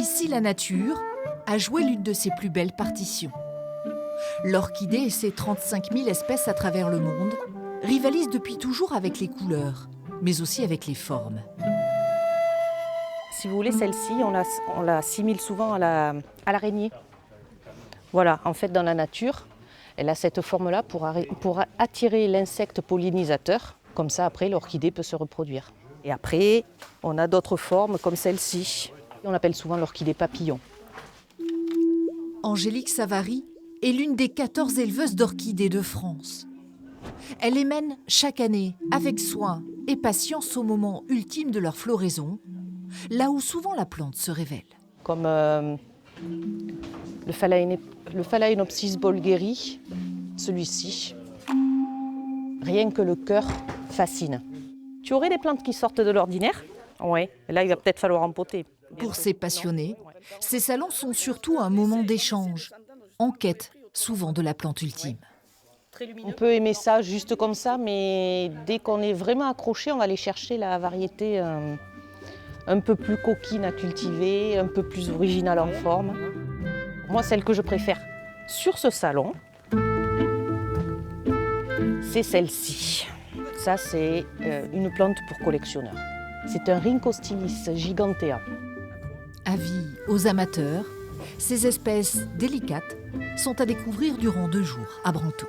Ici, la nature a joué l'une de ses plus belles partitions. L'orchidée et ses 35 000 espèces à travers le monde rivalisent depuis toujours avec les couleurs, mais aussi avec les formes. Si vous voulez, celle-ci, on l'assimile souvent à l'araignée. Voilà, en fait, dans la nature, elle a cette forme-là pour attirer l'insecte pollinisateur. Comme ça, après, l'orchidée peut se reproduire. Et après, on a d'autres formes comme celle-ci. On l'appelle souvent l'orchidée papillon. Angélique Savary est l'une des 14 éleveuses d'orchidées de France. Elle les mène chaque année avec soin et patience au moment ultime de leur floraison, là où souvent la plante se révèle. Comme le Phalaenopsis bolgheri, celui-ci. Rien que le cœur fascine. Tu aurais des plantes qui sortent de l'ordinaire? Oui, là il va peut-être falloir empoter. Pour ces passionnés, ces salons sont surtout un moment d'échange, en quête souvent de la plante ultime. On peut aimer ça juste comme ça, mais dès qu'on est vraiment accroché, on va aller chercher la variété un peu plus coquine à cultiver, un peu plus originale en forme. Moi, celle que je préfère sur ce salon, c'est celle-ci. Ça, c'est une plante pour collectionneurs. C'est un Rhynchostylis gigantea. Avis aux amateurs, ces espèces délicates sont à découvrir durant 2 jours à Branteau.